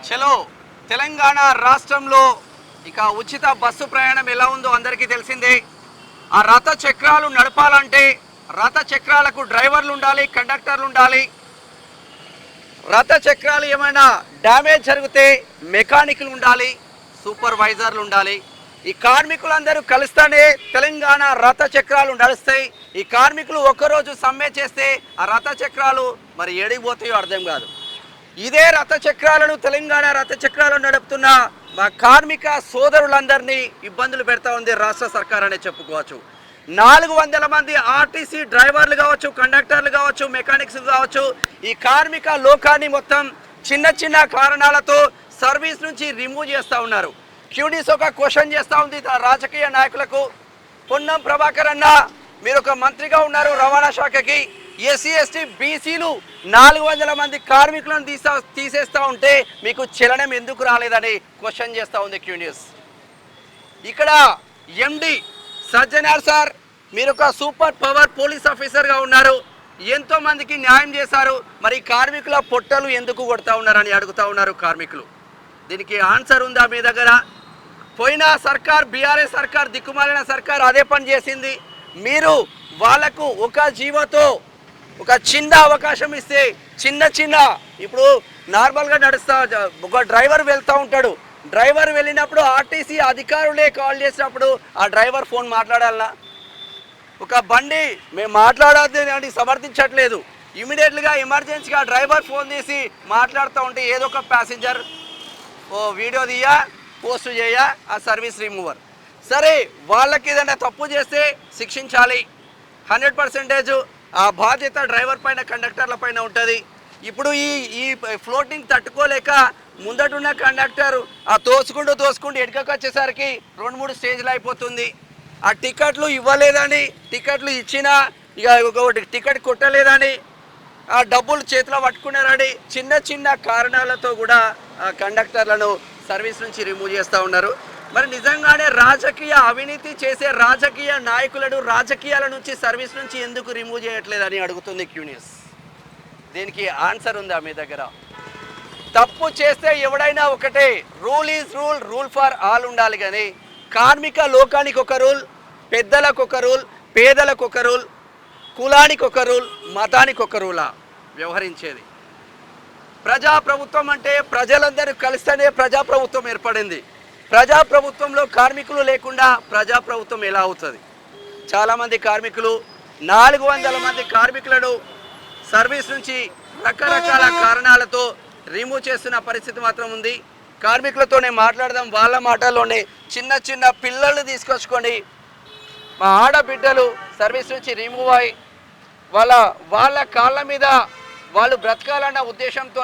చలో తెలంగాణ రాష్ట్రంలో ఇక ఉచిత బస్సు ప్రయాణం ఎలా ఉందో అందరికీ తెలిసిందే. ఆ రథ చక్రాలు నడపాలంటే రథ చక్రాలకు డ్రైవర్లు ఉండాలి, కండక్టర్లు ఉండాలి. రథ చక్రాలు ఏమైనా డ్యామేజ్ జరిగితే మెకానిక్లు ఉండాలి, సూపర్వైజర్లు ఉండాలి. ఈ కార్మికులందరూ కలిస్తేనే తెలంగాణ రథ చక్రాలు నడుస్తాయి. ఈ కార్మికులు ఒక్కరోజు సమ్మె చేస్తే ఆ రథ చక్రాలు మరి ఏడిపోతాయో అర్థం కాదు. ఇదే రథ చక్రాలను తెలంగాణ రథ చక్రాలను నడుపుతున్న మా కార్మిక సోదరులందరినీ ఇబ్బందులు పెడతా ఉంది రాష్ట్ర సర్కార్ అనే చెప్పుకోవచ్చు. 400 మంది ఆర్టీసీ డ్రైవర్లు కావచ్చు, కండక్టర్లు కావచ్చు, మెకానిక్స్ కావచ్చు, ఈ కార్మిక లోకాన్ని మొత్తం చిన్న చిన్న కారణాలతో సర్వీస్ నుంచి రిమూవ్ చేస్తూ ఉన్నారు. క్యూడీస్ ఒక క్వశ్చన్ చేస్తూ ఉంది రాజకీయ నాయకులకు. పొన్నం ప్రభాకర్ అన్న, మీరు ఒక మంత్రిగా ఉన్నారు రవాణా శాఖకి, ఎస్సీ ఎస్టీ బీసీలు 400 మంది కార్మికులను తీసేస్తూ ఉంటే మీకు చలనం ఎందుకు రాలేదని క్వశ్చన్ చేస్తూ ఉంది క్యూన్యూస్. ఇక్కడ ఎండి సజ్జనార్ సార్, మీరు ఒక సూపర్ పవర్ పోలీస్ ఆఫీసర్గా ఉన్నారు, ఎంతో మందికి న్యాయం చేశారు, మరి కార్మికుల పొట్టలు ఎందుకు కొడతా ఉన్నారని అడుగుతూ ఉన్నారు కార్మికులు. దీనికి ఆన్సర్ ఉందా మీ దగ్గర? పోయిన సర్కార్, బీఆర్ఎస్ సర్కార్, దిక్కుమాలిన సర్కార్ అదే పని చేసింది. మీరు వాళ్ళకు ఒక జీవోతో ఒక చిన్న అవకాశం ఇస్తే చిన్న ఇప్పుడు నార్మల్గా నడుస్తా ఒక డ్రైవర్ వెళ్తూ ఉంటాడు. డ్రైవర్ వెళ్ళినప్పుడు ఆర్టీసీ అధికారులే కాల్ చేసినప్పుడు ఆ డ్రైవర్ ఫోన్ మాట్లాడాలన్నా? ఒక బండి మేము మాట్లాడాలని సమర్థించట్లేదు, ఇమీడియట్గా ఎమర్జెన్సీగా డ్రైవర్ ఫోన్ తీసి మాట్లాడుతూ ఉంటే ఏదో ఒక ప్యాసింజర్ వీడియో తీయా, పోస్ట్ చేయ, ఆ సర్వీస్ రిమూవర్. సరే, వాళ్ళకి ఏదైనా తప్పు చేస్తే శిక్షించాలి, 100% ఆ బాధ్యత డ్రైవర్ పైన, కండక్టర్ల పైన ఉంటుంది. ఇప్పుడు ఈ ఫ్లోటింగ్ తట్టుకోలేక ముందటున్న కండక్టర్ ఆ తోసుకుంటూ వెనుకకు వచ్చేసరికి 2-3 స్టేజ్లు అయిపోతుంది. ఆ టికెట్లు ఇవ్వలేదని, టికెట్లు ఇచ్చినా ఇక ఒకటి టికెట్ కొట్టలేదని, ఆ డబ్బులు చేతిలో పట్టుకున్నారని చిన్న కారణాలతో కూడా ఆ కండక్టర్లను సర్వీస్ నుంచి రిమూవ్ చేస్తూ ఉన్నారు. మరి నిజంగానే రాజకీయ అవినీతి చేసే రాజకీయ నాయకులను రాజకీయాల నుంచి సర్వీస్ నుంచి ఎందుకు రిమూవ్ చేయట్లేదని అడుగుతుంది క్యూన్యూస్. దీనికి ఆన్సర్ ఉందా మీ దగ్గర? తప్పు చేస్తే ఎవడైనా ఒకటే, rule is rule, rule for all ఉండాలి. కానీ కార్మిక లోకానికి ఒక రూల్, పెద్దలకు ఒక రూల్, పేదలకు ఒక రూల్, కులానికి ఒక రూల్, మతానికి ఒక రూలా వ్యవహరించేది? ప్రజాప్రభుత్వం అంటే ప్రజలందరూ కలిస్తేనే ప్రజాప్రభుత్వం ఏర్పడింది. ప్రజాప్రభుత్వంలో కార్మికులు లేకుండా ప్రజాప్రభుత్వం ఎలా అవుతుంది? చాలామంది కార్మికులు, 400 మంది కార్మికులను సర్వీస్ నుంచి రకరకాల కారణాలతో రిమూవ్ చేస్తున్న పరిస్థితి మాత్రం ఉంది. కార్మికులతోనే మాట్లాడదాం, వాళ్ళ మాటల్లోనే. చిన్న పిల్లల్ని తీసుకొచ్చుకొని మా ఆడబిడ్డలు సర్వీస్ నుంచి రిమూవ్ అయ్యి వాళ్ళ కాళ్ళ మీద వాళ్ళు బ్రతకాలన్న ఉద్దేశంతో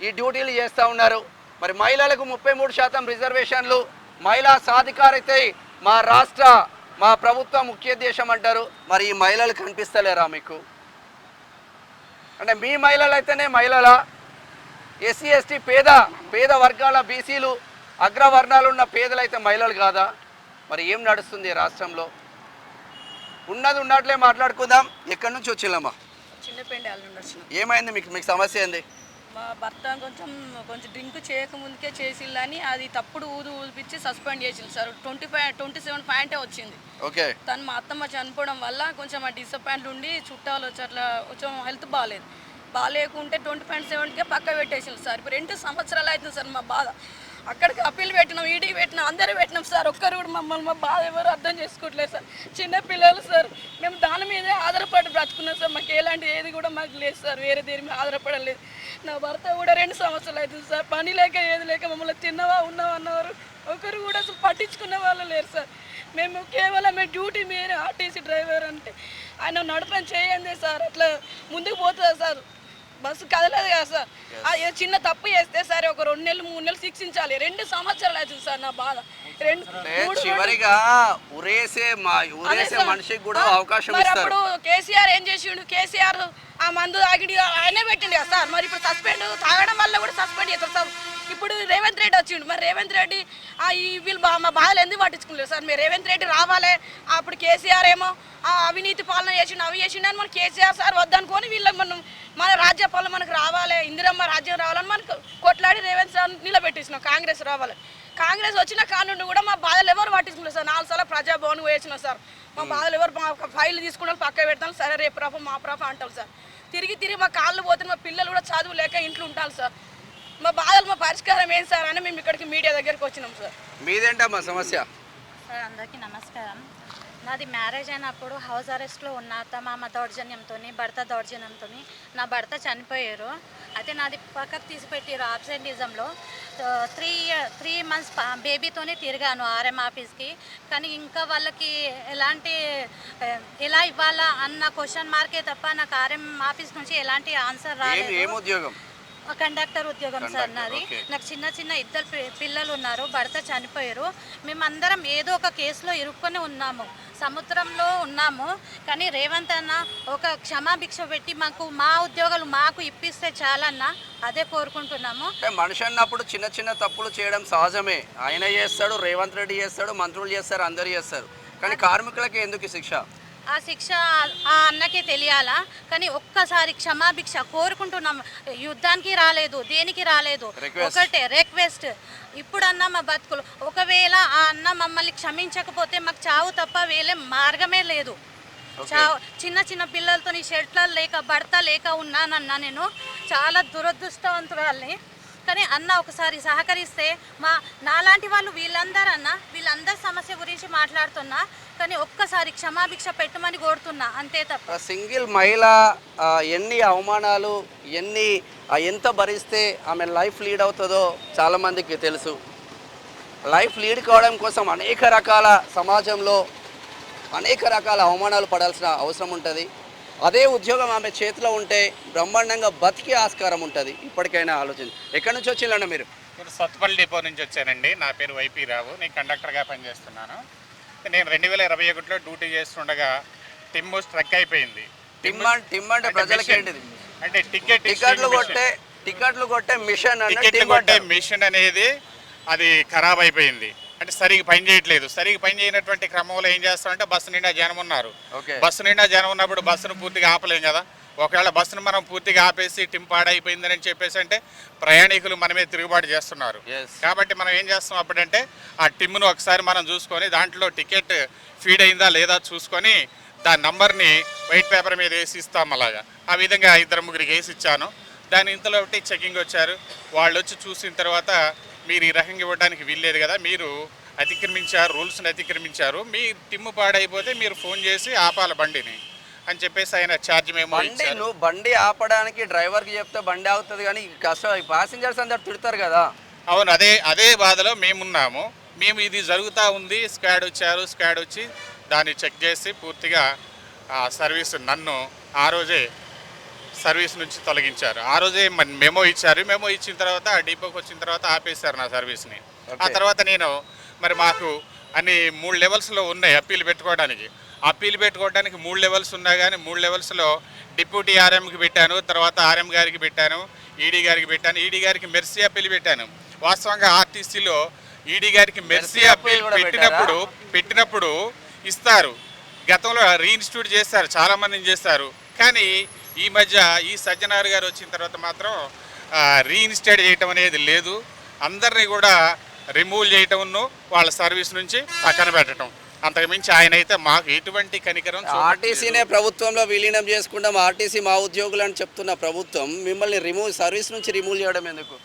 ఈ డ్యూటీలు చేస్తూ ఉన్నారు. మరి మహిళలకు 33% రిజర్వేషన్లు, మహిళా సాధికారితే మా ప్రభుత్వ ముఖ్యోద్దేశం అంటారు. మరి ఈ మహిళలు కనిపిస్తలేరా మీకు? అంటే మీ మహిళలు అయితేనే మహిళలా? ఎస్సీ ఎస్టీ పేద వర్గాల బీసీలు, అగ్రవర్ణాలు ఉన్న పేదలైతే మహిళలు కాదా? మరి ఏం నడుస్తుంది రాష్ట్రంలో? ఉన్నది ఉన్నట్లే మాట్లాడుకుందాం. ఎక్కడి నుంచి వచ్చిల్లమ్మా? ఏమైంది మీకు సమస్య ఏంది? మా భర్త కొంచెం డ్రింక్ చేయకముందుకే చేసిల్లని అది తప్పుడు ఊదిపించి సస్పెండ్ చేసింది సార్. 27 పాయింటే వచ్చింది. ఓకే. తను మా అత్తమ్మ చనిపోవడం వల్ల కొంచెం ఆ డిసప్పాయింట్ ఉండి చుట్టాలు వచ్చి అట్లా కొంచెం హెల్త్ బాగాలేకుంటే 20.7కే పక్క పెట్టేసింది సార్. ఇప్పుడు 2 సంవత్సరాలు అవుతుంది సార్ మా బాధ. అక్కడికి అప్పీల్ పెట్టినాం, ఈడీ పెట్టినాం, అందరూ పెట్టినాం సార్. ఒక్కరు కూడా మమ్మల్ని మా బాధ ఎవరు అర్థం చేసుకోవట్లేదు సార్. చిన్న పిల్లలు సార్, మేము దాని మీదే ఆధారపడి బ్రతుకున్నాం సార్. మాకు ఎలాంటి ఏది కూడా మాకు లేదు సార్, వేరే దేని మీద ఆధారపడలేదు. నా భర్త కూడా 2 సంవత్సరాలు అవుతుంది సార్. పని లేక ఏది లేక మమ్మల్ని తిన్నవా ఉన్నావా అన్నవారు ఒకరు కూడా అసలు పట్టించుకునే వాళ్ళు లేరు సార్. మేము కేవలం డ్యూటీ మీద ఆర్టీసీ డ్రైవర్ అంటే ఆయన నడపని చేయండి సార్, అట్లా ముందుకు పోతుందా సార్? బస్సు కదలేదు కదా సార్. చిన్న తప్పు చేస్తే సరే ఒక 2 నెలలు 3 నెలలు శిక్షించాలి. 2 సంవత్సరాలు అవుతుంది సార్ నా బాధ. చివరిగా ఉరేసే మనిషికి కూడా అవకాశం మరి అప్పుడు కేసీఆర్ ఏం చేసిండు? కేసీఆర్ ఆ మందు తాగిడి ఆయనే పెట్టిండు కదా సార్. మరి ఇప్పుడు సస్పెండ్ తాగడం వల్ల కూడా సస్పెండ్ చేస్తారు సార్. ఇప్పుడు రేవంత్ రెడ్డి వచ్చిండు, మరి రేవంత్ రెడ్డి వీళ్ళు మా బాధలు ఎందుకు పట్టించుకోలేదు సార్? మీరు రేవంత్ రెడ్డి రావాలి, అప్పుడు కేసీఆర్ ఏమో అవినీతి పాలన చేసిండు, అవి చేసిండు అని మన కేసీఆర్ సార్ వద్దనుకొని వీళ్ళకి మన రాజ్య పాలన మనకు రావాలి, ఇందిరమ్మ రాజ్యం రావాలని మనకు కొట్లాడి రేవంత్ సార్ నిలబెట్టేసినాం. కాంగ్రెస్ రావాలి, కాంగ్రెస్ వచ్చిన కానుండి కూడా మా బాధలు ఎవరు పట్టించుకోలేదు సార్. 4 సార్లు ప్రజాభవన్ వేసినాం సార్, మా బాధలు ఎవరు మా ఫైల్ తీసుకున్నాం పక్క పెడతాను, సరే రేపు రాప మా ప్రాప అంటాం సార్. తిరిగి మా కాళ్ళు పోతే మా పిల్లలు కూడా చదువు లేక ఇంట్లో ఉంటారు సార్. మా బాధలు మా పరిష్కారం ఏం సార్ అని మేము ఇక్కడికి మీడియా దగ్గరికి వచ్చినాం సార్. మీదేంటమ్మా సమస్య? సార్ అందరికీ నమస్కారం. నాది మ్యారేజ్ అయినప్పుడు హౌస్ అరెస్ట్లో ఉన్న అత్తమామ దౌర్జన్యంతో, భర్త దౌర్జన్యంతో నా భర్త చనిపోయారు. అయితే నాది పక్కకు తీసిపెట్టారు ఆబ్సెంటిజంలో. 3 months బేబీతోనే తిరిగాను ఆర్ఎం ఆఫీస్కి. కానీ ఇంకా వాళ్ళకి ఎలా ఇవ్వాలా అన్న క్వశ్చన్ మార్కే తప్ప నాకు ఆర్ఎం ఆఫీస్ నుంచి ఎలాంటి ఆన్సర్ రాలేదు. కండక్టర్ ఉద్యోగం సార్ నాది. నాకు చిన్న 2 పిల్లలు ఉన్నారు, భర్త చనిపోయారు. మేమందరం ఏదో ఒక కేసులో ఇరుక్కొని ఉన్నాము, సముద్రంలో ఉన్నాము. కానీ రేవంత్ అన్న ఒక క్షమాభిక్ష పెట్టి మా ఉద్యోగాలు మాకు ఇప్పిస్తే చాలన్నా అదే కోరుకుంటున్నాము. మనిషి అన్నప్పుడు చిన్న తప్పులు చేయడం సహజమే. ఆయన చేస్తాడు, రేవంత్ రెడ్డి చేస్తాడు, మంత్రులు చేస్తారు, అందరు చేస్తారు. కానీ కార్మికులకి ఎందుకు శిక్ష? ఆ శిక్ష ఆ అన్నకే తెలియాలా. కానీ ఒక్కసారి క్షమాభిక్ష కోరుకుంటున్నాం. యుద్ధానికి రాలేదు, దేనికి రాలేదు, ఒకటే రిక్వెస్ట్. ఇప్పుడన్నా మా బతుకులు, ఒకవేళ ఆ అన్న మమ్మల్ని క్షమించకపోతే మాకు చావు తప్ప వేరే మార్గమే లేదు. చిన్న పిల్లలతో షెల్టర్ లేక భర్త లేక ఉన్నానన్నా నేను చాలా దురదృష్టవంతురాల్ని. కానీ అన్న ఒకసారి సహకరిస్తే నాలాంటి వాళ్ళు వీళ్ళందరి సమస్య గురించి మాట్లాడుతున్నా. కానీ ఒక్కసారి క్షమాభిక్ష పెట్టమని కోరుతున్నా, అంతే తప్ప. సింగిల్ మహిళ ఎన్ని అవమానాలు ఎంత భరిస్తే ఆమె లైఫ్ లీడ్ అవుతుందో చాలామందికి తెలుసు. లైఫ్ లీడ్ కావడం కోసం అనేక రకాల సమాజంలో అనేక రకాల అవమానాలు పడాల్సిన అవసరం ఉంటుంది. అదే ఉద్యోగం ఆమె చేతిలో ఉంటే బ్రహ్మాండంగా బతికే ఆస్కారం ఉంటుంది. ఇప్పటికైనా ఆలోచన. ఎక్కడి నుంచి వచ్చిందండి మీరు? నేను సత్తుపల్లి డిపో నుంచి వచ్చానండి. నా పేరు వైపీ రావు, నేను కండక్టర్గా పనిచేస్తున్నాను. నేను 2021లో డ్యూటీ చేస్తుండగా టిమ్ స్ట్రక్ అయిపోయింది. టిమ్ అంటే ప్రజలకి ఏంటిది? అంటే టికెట్లు కొట్టే మిషన్ అనేది అది ఖరాబ్ అయిపోయింది. అంటే సరిగ్గా పని చేయట్లేదు. సరిగ్గా పని చేయనటువంటి క్రమంలో ఏం చేస్తామంటే బస్సు నిండా జనం ఉన్నారు. బస్సు నిండా జనం ఉన్నప్పుడు బస్సును పూర్తిగా ఆపలేం కదా. ఒకవేళ బస్సును మనం పూర్తిగా ఆపేసి టిమ్ పాడైపోయిందని చెప్పేసి అంటే ప్రయాణికులు మనమే తిరుగుబాటు చేస్తున్నారు. కాబట్టి మనం ఏం చేస్తాం అప్పుడంటే ఆ టిమ్ను ఒకసారి మనం చూసుకొని దాంట్లో టికెట్ ఫీడ్ అయిందా లేదా చూసుకొని దాని నంబర్ని వైట్ పేపర్ మీద వేసి ఇస్తాం. అలాగా ఆ విధంగా 2-3 వేసి ఇచ్చాను. దాని ఇంతలో ఒకటి చెకింగ్ వచ్చారు. వాళ్ళు వచ్చి చూసిన తర్వాత మీరు ఈ రకంగా ఇవ్వడానికి వీల్లేదు కదా, మీరు అతిక్రమించారు, రూల్స్ని అతిక్రమించారు, మీ టిమ్ము పాడైపోతే మీరు ఫోన్ చేసి ఆపాల బండిని అని చెప్పేసి ఆయన ఛార్జ్ మేము ఇచ్చారు. బండి ఆపడానికి డ్రైవర్కి చెప్తే బండి ఆగుతుంది, కానీ ప్యాసింజర్స్ అందరు తిడతారు కదా. అవును, అదే బాధలో మేమున్నాము. మేము ఇది జరుగుతూ ఉంది, స్క్వాడ్ వచ్చారు. స్క్వాడ్ వచ్చి దాన్ని చెక్ చేసి పూర్తిగా సర్వీస్ నన్ను ఆ రోజే సర్వీస్ నుంచి తొలగించారు. ఆ రోజే మెమో ఇచ్చారు. మెమో ఇచ్చిన తర్వాత డిపోకి వచ్చిన తర్వాత ఆపేశారు నా సర్వీస్ని. ఆ తర్వాత నేను మాకు అన్ని 3 లెవెల్స్లో ఉన్నాయి అప్పీల్ పెట్టుకోవడానికి. 3 లెవెల్స్ ఉన్నా కానీ 3 లెవెల్స్లో డిప్యూటీ ఆర్ఎంకి పెట్టాను, తర్వాత ఆర్ఎం గారికి పెట్టాను, ఈడీ గారికి పెట్టాను, ఈడీ గారికి మెర్సీ అప్పీల్ పెట్టాను. వాస్తవంగా ఆర్టీసీలో ఈడీ గారికి మెర్సీ అప్పీల్ పెట్టినప్పుడు ఇస్తారు. గతంలో రీఇన్స్టిట్యూట్ చేస్తారు, చాలామందిని చేస్తారు. కానీ ఈ మధ్య ఈ సజ్జనార్ గారు వచ్చిన తర్వాత మాత్రం రీఇన్స్టేట్ చేయటం అనేది లేదు. అందరినీ కూడా రిమూవ్ చేయటంను వాళ్ళ సర్వీస్ నుంచి పక్కన పెట్టడం, అంతకుమించి ఆయన అయితే మాకు ఎటువంటి కనికరం. ఆర్టీసీనే ప్రభుత్వంలో విలీనం చేసుకుంటాం, ఆర్టీసీ మా ఉద్యోగులు అని చెప్తున్న ప్రభుత్వం మిమ్మల్ని సర్వీస్ నుంచి రిమూవ్ చేయడం ఎందుకు?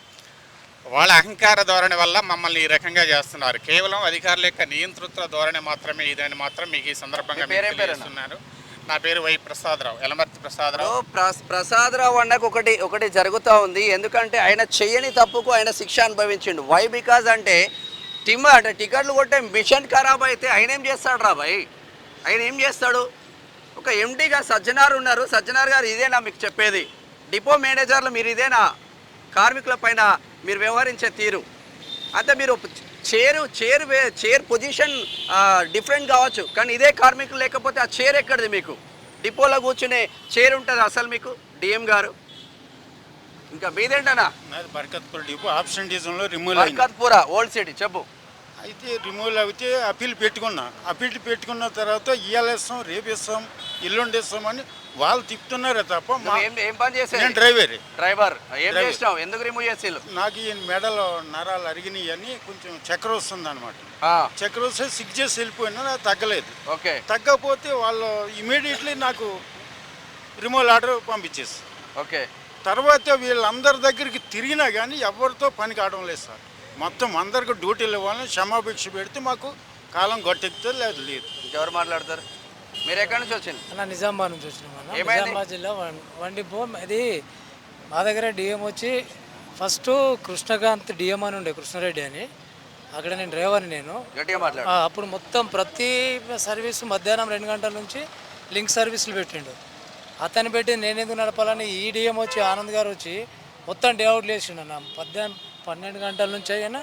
వాళ్ళ అహంకార ధోరణి వల్ల మమ్మల్ని ఈ రకంగా చేస్తున్నారు. కేవలం అధికారుల యొక్క నియంతృత్వ ధోరణి మాత్రమే ఇదని మాత్రం మీకు ఈ సందర్భంగా తెలియజేస్తున్నారు. నా పేరు వై ప్రసాదరావు, ఎలమర్తి ప్రసాదరావు. ప్రసాదరావు అన్నకు ఒకటి జరుగుతూ ఉంది. ఎందుకంటే ఆయన చెయ్యని తప్పుకు ఆయన శిక్ష అనుభవించిండు. వై బికాజ్ అంటే టికెట్లు కొట్టే మిషన్ ఖరాబ్ అయితే ఆయన ఏం చేస్తాడు రా భయ్? ఆయన ఏం చేస్తాడు? ఒక ఎండీగా సజ్జనార్ ఉన్నారు. సజ్జనార్ గారు ఇదేనా మీకు చెప్పేది? డిపో మేనేజర్లు మీరు ఇదేనా కార్మికుల పైన మీరు వ్యవహరించే తీరు? అంటే మీరు చైర్ పొజిషన్ డిఫరెంట్ కావచ్చు, కానీ ఇదే కార్మికులు లేకపోతే ఆ చైర్ ఎక్కడిది మీకు? డిపోలో కూర్చునే చైర్ ఉంటుంది అసలు మీకు? డిఎం గారు ఇంకా మీదేంటనా? నాది బర్కత్పూర్ డిపో ఆబ్సెంటిజంలో రిమూవ్ అయింది. బర్కత్పురా ఓల్డ్ సిటీ చెప్పు. అయితే రిమూవ్ అయితే అప్పీల్ పెట్టుకున్నా. అప్పీల్ పెట్టుకున్న తర్వాత ఇవాళ ఇస్తాం, రేపు ఇస్తాం, ఎల్లుండి ఇస్తామని వాళ్ళు తిప్పుతున్నారే తప్ప ఏం పని చేసేది? నేను డ్రైవర్. ఏం చేసినావు? ఎందుకు రిమూవ్ చేసి? నాకు ఈ మెడలో నరాలు అరిగినాయి అని కొంచెం చక్కెర వస్తుంది అనమాట. చక్కెర వస్తే సిక్ చేసి వెళ్ళిపోయినా నాకు తగ్గలేదు. ఓకే. తగ్గకపోతే వాళ్ళు ఇమీడియట్లీ నాకు రిమూవల్ ఆర్డర్ పంపించేసి ఓకే. తర్వాత వీళ్ళందరి దగ్గరికి తిరిగినా కానీ ఎవరితో పని కావడం లేదు సార్. మొత్తం అందరికి డ్యూటీలు ఇవ్వాలని క్షమాభిక్ష పెడితే మాకు కాలం గట్టెక్కితే లేదు. ఎవరు మాట్లాడతారు? మీరు ఎక్కడి నుంచి వచ్చింది? అన్న నిజామాబాద్ నుంచి వచ్చినాం అన్న. ఏమైంది? నిజామాబాద్ జిల్లా వండిపో. ఇది మా దగ్గర డిఎం వచ్చి ఫస్ట్ కృష్ణకాంత్ డిఎం అని ఉండే, కృష్ణారెడ్డి అని. అక్కడ నేను డ్రైవర్ని నేను. గట్టిగా మాట్లాడు. అప్పుడు మొత్తం ప్రతి సర్వీసు మధ్యాహ్నం 2 గంటల నుంచి లింక్ సర్వీసులు పెట్టిండు. అతను పెట్టి నేను ఎందుకు నడపాలని ఈ డిఎం వచ్చి ఆనంద్ గారు వచ్చి మొత్తం డే అవుట్ లేచిండు అన్న. 12 గంటల నుంచి అయినా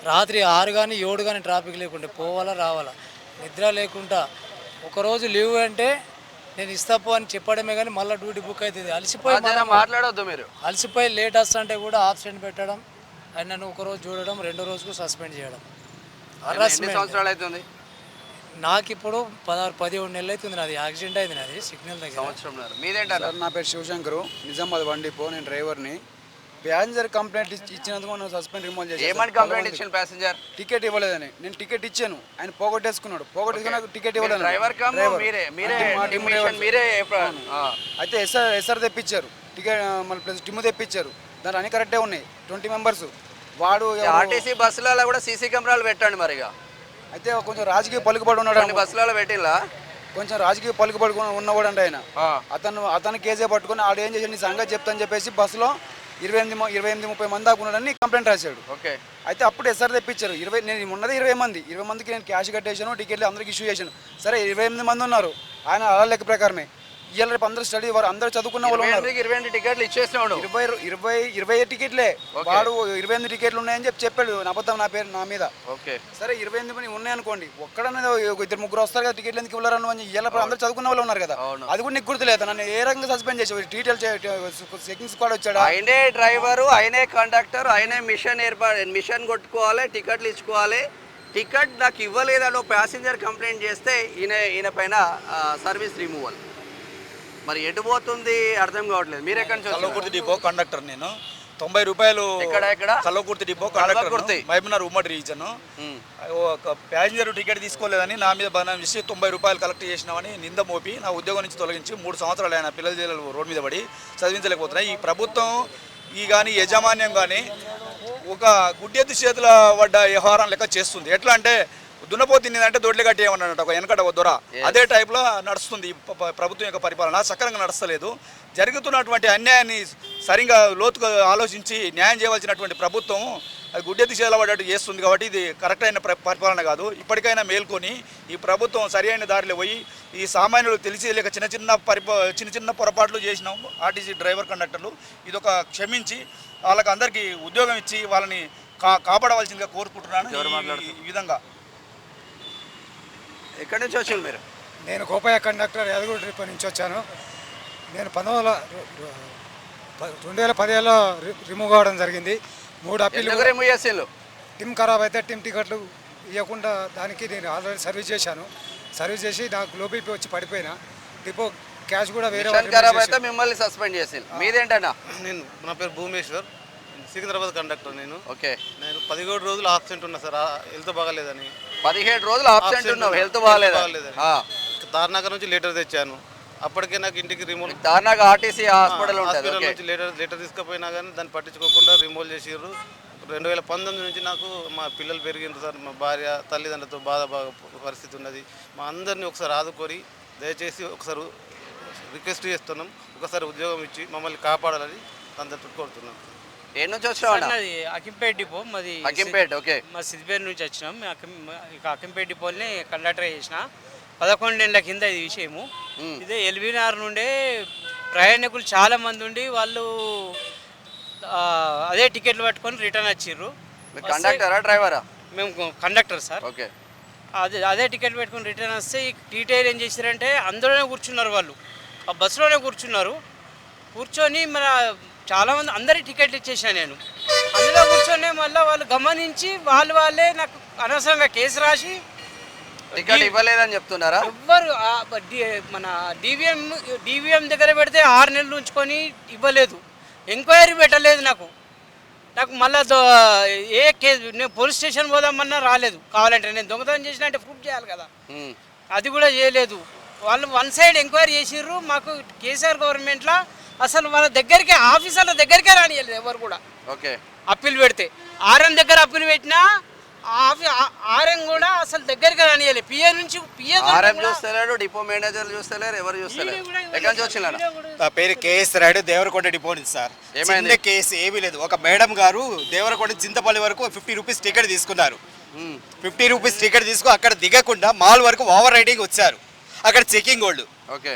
రాత్రి 6 కానీ 7 కానీ ట్రాఫిక్ లేకుంటే పోవాలా రావాలా నిద్ర లేకుండా. ఒకరోజు లీవ్ అంటే నేను ఇస్తాపు అని చెప్పడమే కానీ మళ్ళీ డ్యూటీ బుక్ అవుతుంది. అలసిపోయి మాట్లాడొద్దు మీరు. అలసిపోయి లేట్ వస్తుంటే కూడా ఆబ్సెంట్ పెట్టడం, ఆయన నన్ను ఒకరోజు చూడడం, 2వ రోజుకు సస్పెండ్ చేయడం. ఎన్ని సంవత్సరాలు అవుతుంది? నాకు ఇప్పుడు 16-17 నెలలు అవుతుంది. నాది యాక్సిడెంట్ అయింది, నాది సిగ్నల్ దగ్గర. సంవత్సరం. మీదేంటారు? నా పేరు శివశంకరు, నిజామాబాద్ వండిపో. నేను డ్రైవర్ని. ప్యాసింజర్ కంప్లైంట్ ఇచ్చినందుకు మనం సస్పెండ్ రిమూవ్ చేసి. ఏమని కంప్లైంట్ ఇచ్చిన ప్యాసింజర్? టికెట్ ఇవ్వలేదని. నేను టికెట్ ఇచ్చాను, ఆయన పోగొట్టేసుకున్నాడు. పోగొట్టుకున్నాక టికెట్ ఇవ్వలేదు. డ్రైవర్ మీరే. అయితే ఎస్ఆర్ తెప్పించారు, టికెట్ మళ్ళీ ప్లస్ టిమ్ తెప్పించారు. దాంట్లో అన్ని కరెక్టే ఉన్నాయి. 20 మెంబర్స్. వాడు ఆర్టీసీ బస్సులలో కూడా సీసీ కెమెరాలు పెట్టండి మరిగా. అయితే కొంచెం రాజకీయ పలుకుబడి ఉన్నాడు. బస్సులలో పెట్టిలా కొంచెం రాజకీయ పలుకుబడి ఉన్నవాడు అంటే ఆయన. అతను కేసే పట్టుకుని ఆడు ఏం చేసి నీ సంగతి చెప్తాను చెప్పేసి బస్సులో 28-30 మంది దాకా ఉన్నాడని కంప్లైంట్ రాశాడు. ఓకే. అయితే అప్పుడు ఎస్ఆర్ తెప్పించారు. నేను ఉన్నది 20 మందికి నేను క్యాష్ కట్టేసాను, టికెట్లు అందరికి ఇష్యూ చేశాను. సరే 28 మంది ఉన్నారు, ఆయన అలా లెక్క ప్రకారమే. ఇవాళ రేపు అందరూ స్టడీ వారు అందరూ చదువుకున్న వాళ్ళు ఉన్నారు. 20 టికెట్లు ఇచ్చేసినాడు. 20 టికెట్లే. వాడు 28 టికెట్లు ఉన్నాయని చెప్పాడు. అబద్ధం నా మీద. ఓకే. సరే 28 మంది ఉన్నాయనుకోండి, ఒక్కడన్నా 2-3 వస్తారు కదా, టికెట్లు ఎందుకు ఇవ్వలేరు అని. ఇవాళ అందరూ చదువుకున్న వాళ్ళు ఉన్నారు కదా, అది కూడా నీకు గుర్తులేదు. నన్ను ఏ రకంగా సస్పెండ్ చేసి డీటెయిల్ చెకింగ్స్ కూడా వచ్చాడు. ఆయనే డ్రైవరు, ఆయనే కండక్టర్, ఆయనే మిషన్ కొట్టుకోవాలి, టికెట్లు ఇచ్చుకోవాలి. టికెట్ నాకు ఇవ్వలేదని ప్యాసింజర్ కంప్లైంట్ చేస్తే ఈయన పైన సర్వీస్ రిమూవల్. మరి ఎటు పోతుంది అర్థం కావట్లేదు. మీరు ఎక్కడి నుంచి? కల్లకుర్తి డిపో కండక్టర్ నేను. 90 రూపాయలు. ఎక్కడ? కల్లకుర్తి డిపో కండక్టర్, మహబూబ్నగర్ ఉమ్మడి రీజన్. ఒక ప్యాసింజర్ టికెట్ తీసుకోలేదని నా మీద బదనాం చేసి 90 రూపాయలు కలెక్ట్ చేసినామని నింద మోపి నా ఉద్యోగం నుంచి తొలగించి 3 సంవత్సరాలు ఆయన పిల్లల జిల్లాలో రోడ్డు మీద పడి చదివించలేకపోతున్నాయి. ఈ ప్రభుత్వం కానీ యజమాన్యం కానీ ఒక గుడ్డెత్తి చేతుల పడ్డ వ్యవహారం లెక్క చేస్తుంది. ఎట్లా అంటే దున్నపోతు తిన్నదంటే దొడ్లు కట్టి ఏమన్నట్టు ఒక వెనకట దొర, అదే టైప్లో నడుస్తుంది ప్రభుత్వం యొక్క పరిపాలన. సక్రంగా నడుస్తలేదు. జరుగుతున్నటువంటి అన్యాయాన్ని సరిగా లోతుగా ఆలోచించి న్యాయం చేయవలసినటువంటి ప్రభుత్వం అది గుడ్డెత్తి చేలబడ్డట్టు చేస్తుంది. కాబట్టి ఇది కరెక్ట్ అయిన పరిపాలన కాదు. ఇప్పటికైనా మేల్కొని ఈ ప్రభుత్వం సరి అయిన దారిలో పోయి ఈ సామాన్యులు తెలిసి లేక చిన్న చిన్న పొరపాట్లు చేసినాం ఆర్టీసీ డ్రైవర్ కండక్టర్లు, ఇదొక క్షమించి వాళ్ళకి అందరికీ ఉద్యోగం ఇచ్చి వాళ్ళని కాపాడవలసిందిగా కోరుకుంటున్నాను. ఈ విధంగా. ఎక్కడి నుంచి వచ్చారు మీరు? నేను కోపయ్య కండక్టర్, యాదగిరి ట్రిప్ నుంచి వచ్చాను. నేను 2010లో రిమూవ్ కావడం జరిగింది. 3 అప్పీలు. రిమూవ్ చేసేళ్ళు టిమ్ ఖరాబ్ అయితే టిమ్ టికెట్లు ఇవ్వకుండా దానికి నేను ఆల్రెడీ సర్వీస్ చేశాను. సర్వీస్ చేసి నాకు లో బీపీ వచ్చి పడిపోయినా. డిపో క్యాష్ కూడా వేరే ఖరాబ్ అయితే మిమ్మల్ని సస్పెండ్ చేసేళ్ళు. మీదేంటన్నా? నా పేరు భూమేశ్వర్, సికింద్రాబాద్ కండక్టర్. ఓకే. నేను 17 రోజులు ఆబ్సెంట్ ఉన్నా సార్, హెల్త్ బాగాలేదని. 17 రోజులు ఆబ్సెంట్ ఉన్నావు, హెల్త్ బాగాలేదని. తార్నాగర్ నుంచి లెటర్ తెచ్చాను. అప్పటికే నాకు ఇంటికి రిమూవ్. తార్నాగర్ ఆర్టీసీ హాస్పిటల్ నుంచి లెటర్ తీసుకుపోయినా కానీ దాన్ని పట్టించుకోకుండా రిమూవ్ చేసిర్రు. 2019 నుంచి నాకు మా పిల్లలు పెరిగిండ్రు సార్. మా భార్య తల్లిదండ్రులతో బాగా పరిస్థితి ఉన్నది. మా అందరినీ ఒకసారి ఆదుకొని దయచేసి ఒకసారి రిక్వెస్ట్ చేస్తున్నాం, ఒకసారి ఉద్యోగం ఇచ్చి మమ్మల్ని కాపాడాలని అందరితో కోరుతున్నాం. ఏ నుంచి వచ్చావు? అకింపేట డిపో మాది. అకింపేట. ఓకే. మా సిద్దిపేట నుంచి వచ్చినాం. ఇక అకింపేట డిపోని కండక్టర్ చేసిన 11 ఏళ్ళ కింద ఇది విషయము. ఇదే ఎల్బీనగర్ నుండే ప్రయాణికులు చాలా మంది ఉండి వాళ్ళు అదే టికెట్లు పట్టుకొని రిటర్న్ వచ్చిర్రు. కండక్టరా డ్రైవరా? మేము కండక్టర్ సార్. ఓకే. అదే టికెట్ పెట్టుకొని రిటర్న్ వస్తే ఈ టీటీఐలు ఏం చేశారంటే అందులోనే కూర్చున్నారు. వాళ్ళు ఆ బస్సులోనే కూర్చున్నారు. కూర్చొని మన చాలామంది అందరి టికెట్లు ఇచ్చేసిన నేను అందులో కూర్చొని మళ్ళీ వాళ్ళు గమనించి వాళ్ళే నాకు అనవసరంగా కేసు రాసి టికెట్ ఇవ్వలేదని చెప్తున్నారా? ఎవ్వరు మన డివిఎం దగ్గర పెడితే 6 నెలలు ఉంచుకొని ఇవ్వలేదు, ఎంక్వైరీ పెట్టలేదు. నాకు మళ్ళీ ఏ కేసు నేను పోలీస్ స్టేషన్ పోదామన్నా రాలేదు. కావాలంటే నేను దొంగతనం చేసిన అంటే ప్రూఫ్ చేయాలి కదా, అది కూడా చేయలేదు. వాళ్ళు వన్ సైడ్ ఎంక్వైరీ చేసిర్రు. మాకు కేసీఆర్ గవర్నమెంట్లో అసలు వాళ్ళ దగ్గరికి ఆఫీసర్ల దగ్గరికే రానియలేదు ఎవరు కూడా. ఓకే, అప్పీల్ పెడితే ఆర్ఎం దగ్గర అప్పీల్ పెట్టినా ఆర్ఎం కూడా అసలు దగ్గరికి రానియలేదు. పిఏ నుంచి ఆర్ఎం చూస్తలేడు, డిపో మేనేజర్ చూస్తలేరు, ఎవరు చూస్తలేరు. ఎక్కడి నుంచి వచ్చిన? నా పేరు కేఎస్ రాయుడు, దేవరకొండ డిపో నుంచి సార్. చిన్న కేసు ఏమీ లేదు. ఒక మేడం గారు దేవరకొండ చింతపల్లి వరకు 50 రూపీస్ టికెట్ తీసుకున్నారు. 50 రూపీస్ టికెట్ తీసుకుని అక్కడ దిగకుండా మాల్ వరకు ఓవర్ రైడింగ్ వచ్చారు. అక్కడ చెకింగ్ వాళ్ళు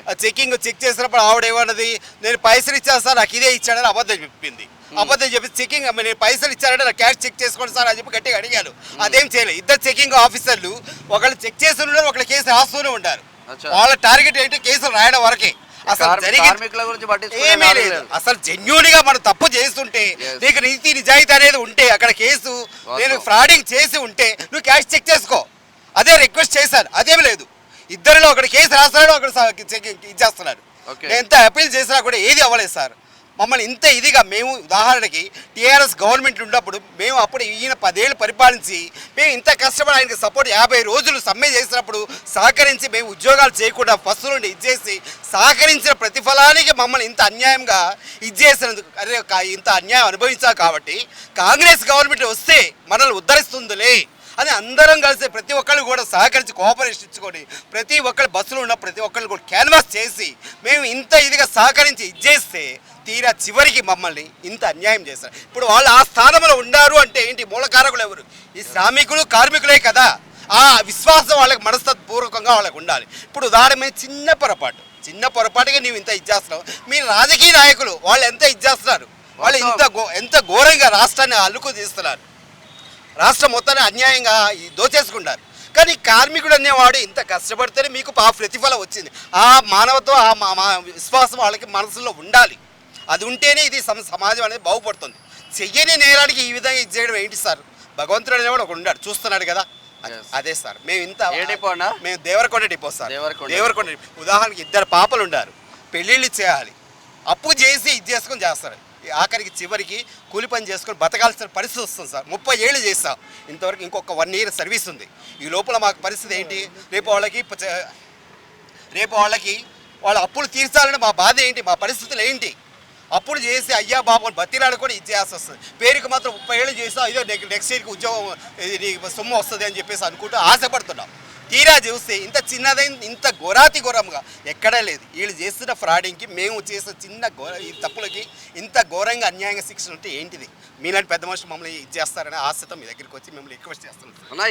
ఆ చెక్ చేసినప్పుడు ఆవిడ ఏమన్నది, నేను పైసలు ఇచ్చాను సార్, నాకు ఇదే ఇచ్చాడని అబద్ధం చెప్పింది. అబద్ధం చెప్పి చెకింగ్ నేను పైసలు ఇచ్చానంటే నాకు క్యాష్ చెక్ చేసుకోండి సార్ అని చెప్పి గట్టిగా అడిగాను. అదేం చేయలేదు. ఇద్దరు చెకింగ్ ఆఫీసర్లు ఒకళ్ళు చెక్ చేస్తూ ఉన్నారు, ఒకళ్ళు కేసు రాస్తూనే ఉంటారు. వాళ్ళ టార్గెట్ ఏంటి కేసులు రాయడం వరకే. అసలు ఏమీ లేదు. అసలు జెన్యూన్ గా మనం తప్పు చేస్తుంటే, నీకు నీతి నిజాయితీ అనేది ఉంటే, అక్కడ కేసు నేను ఫ్రాడింగ్ చేసి ఉంటే నువ్వు క్యాష్ చెక్ చేసుకో. అదే రిక్వెస్ట్ చేశాను. అదేమి లేదు. ఇద్దరిలో ఒకటి కేసు రాస్తున్నాడు, ఒకటి ఇచ్చేస్తున్నాడు. ఎంత అపీల్ చేసినా కూడా ఏది అవ్వలేదు సార్. మమ్మల్ని ఇంత ఇదిగా మేము ఉదాహరణకి టీఆర్ఎస్ గవర్నమెంట్ ఉన్నప్పుడు మేము అప్పుడు ఈయన 10 ఏళ్ళు పరిపాలించి మేము ఇంత కష్టపడి ఆయనకి సపోర్ట్ 50 రోజులు సమ్మె చేసినప్పుడు సహకరించి మేము ఉద్యోగాలు చేయకుండా ఫస్ట్ నుండి ఇచ్చేసి సహకరించిన ప్రతిఫలానికి మమ్మల్ని ఇంత అన్యాయంగా ఇచ్చేసినందుకు అరే ఇంత అన్యాయం అనుభవించాం కాబట్టి కాంగ్రెస్ గవర్నమెంట్ వస్తే మనల్ని ఉద్ధరిస్తుందిలే అని అందరం కలిసి ప్రతి ఒక్కళ్ళు కూడా సహకరించి కోఆపరేషన్ ఇచ్చుకొని ప్రతి ఒక్కళ్ళు బస్సులో ఉన్న ప్రతి ఒక్కళ్ళు కూడా క్యాన్వాస్ చేసి మేము ఇంత ఇదిగా సహకరించి ఇచ్చేస్తే తీరా చివరికి మమ్మల్ని ఇంత అన్యాయం చేస్తారు. ఇప్పుడు వాళ్ళు ఆ స్థానంలో ఉన్నారు అంటే ఏంటి? మూలకారకులు ఎవరు? ఈ శ్రామికులు కార్మికులే కదా. ఆ విశ్వాసం వాళ్ళకి మనస్తత్పూర్వకంగా వాళ్ళకి ఉండాలి. ఇప్పుడు ఉదాహరణ చిన్న పొరపాటుగా నీవు ఇంత ఇచ్చేస్తున్నావు. మీ రాజకీయ నాయకులు వాళ్ళు ఎంత ఇచ్చేస్తున్నారు? వాళ్ళు ఎంత ఘోరంగా రాష్ట్రాన్ని అల్లుకు తీస్తున్నారు. రాష్ట్రం మొత్తాన్ని అన్యాయంగా దోచేసుకుంటారు. కానీ కార్మికుడు అనేవాడు ఇంత కష్టపడితేనే మీకు ఆ ప్రతిఫలం వచ్చింది. ఆ మానవత్వం ఆ విశ్వాసం వాళ్ళకి మనసులో ఉండాలి. అది ఉంటేనే ఇది సమాజం అనేది బాగుపడుతుంది. చెయ్యని నేరానికి ఈ విధంగా ఇది చేయడం ఏంటి సార్? భగవంతుడు అనేవాడు ఒక ఉన్నాడు, చూస్తున్నాడు కదా. అదే సార్ మేము ఇంత మేము దేవరకొండ డిపో సార్. దేవరకొండ ఉదాహరణకి 2 పాపలు ఉన్నారు, పెళ్ళిళ్ళు చేయాలి, అప్పు చేసి ఇది చేసుకొని చేస్తారు. ఆఖరికి చివరికి కూలి పని చేసుకొని బతకాల్సిన పరిస్థితి వస్తుంది సార్. 30 ఏళ్ళు చేస్తాం, ఇంతవరకు ఇంకొక 1 ఇయర్ సర్వీస్ ఉంది. ఈ లోపల మాకు పరిస్థితి ఏంటి? రేపు వాళ్ళకి వాళ్ళ అప్పులు తీర్చాలని మా బాధ ఏంటి? మా పరిస్థితులు ఏంటి? అప్పుడు చేసి అయ్యా బాబు బతిరాడు కూడా ఇచ్చేయాల్సి వస్తుంది. పేరుకి మాత్రం 30 ఏళ్ళు చేస్తాం, ఇదో నెక్స్ట్ ఇయర్కి ఉద్యోగం నీకు సొమ్ము వస్తుంది అని చెప్పేసి అనుకుంటూ ఆశపడుతున్నాం. తీరా చూస్తే ఇంత చిన్నదైన ఇంత ఘోరంగా ఎక్కడా లేదు. వీళ్ళు చేస్తున్న ఫ్రాడింగ్కి మేము చేసిన చిన్న ఈ తప్పులకి ఇంత ఘోరంగా అన్యాయంగా శిక్షణ ఉంటే ఏంటిది? మీలాంటి పెద్ద మనుషులు మమ్మల్ని ఇచ్చేస్తారనే ఆశతో మీ దగ్గరికి వచ్చి మిమ్మల్ని రిక్వెస్ట్ చేస్తున్నాం. అన్న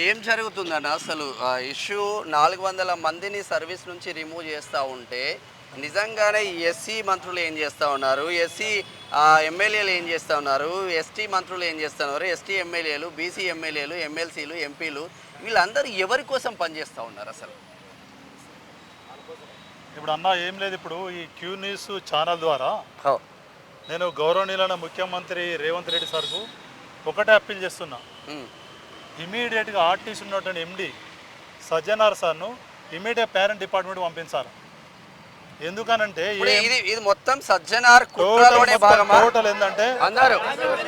ఏం జరుగుతుందన్న అసలు ఇష్యూ? 400 మందిని సర్వీస్ నుంచి రిమూవ్ చేస్తూ ఉంటే నిజంగానే ఎస్సీ మంత్రులు ఏం చేస్తూ ఉన్నారు, ఎస్సీ ఎమ్మెల్యేలు ఏం చేస్తూ ఉన్నారు, ఎస్టీ మంత్రులు ఏం చేస్తున్నారు, ఎస్టీ ఎమ్మెల్యేలు, బీసీ ఎమ్మెల్యేలు, ఎమ్మెల్సీలు, ఎంపీలు వీళ్ళందరూ ఎవరి కోసం పనిచేస్తూ ఉన్నారు అసలు? ఇప్పుడు అన్న ఏం లేదు. ఇప్పుడు ఈ క్యూ న్యూస్ ఛానల్ ద్వారా నేను గౌరవనీయులైన ముఖ్యమంత్రి రేవంత్ రెడ్డి సార్కు ఒకటే అప్పీల్ చేస్తున్నా. ఇమీడియట్గా ఆర్టీసీ ఉన్నటువంటి ఎండి సజ్జనార్ సార్ను ఇమీడియట్ పేరెంట్ డిపార్ట్మెంట్ పంపించాలి. ఎందుకనంటే ఇది మొత్తం సజ్జనార్ కుట్రలోనే భాగమా? టోటల్ ఏంటంటే అందరూ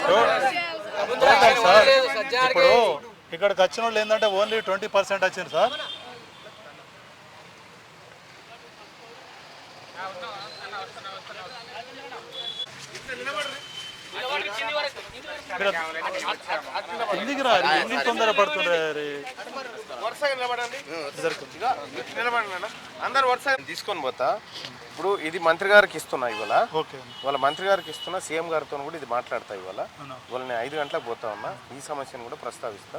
టోటల్ సార్ ఇప్పుడు ఇక్కడికి వచ్చిన వాళ్ళు ఏంటంటే ఓన్లీ 20% వచ్చింది సార్. ఎందుకు రా ఎందుకు తొందర పడుతుండ్రీ? అందరు వరుస తీసుకొని పోతా. ఇప్పుడు ఇది మంత్రి గారికి ఇస్తున్నా ఇవాళ. వాళ్ళ మంత్రి గారికి ఇస్తున్నా, సీఎం గారితో కూడా ఇది మాట్లాడతా ఇవాళ. ఇవాళ నేను 5 గంటలకు పోతా ఉన్నా. ఈ సమస్యను కూడా ప్రస్తావిస్తా.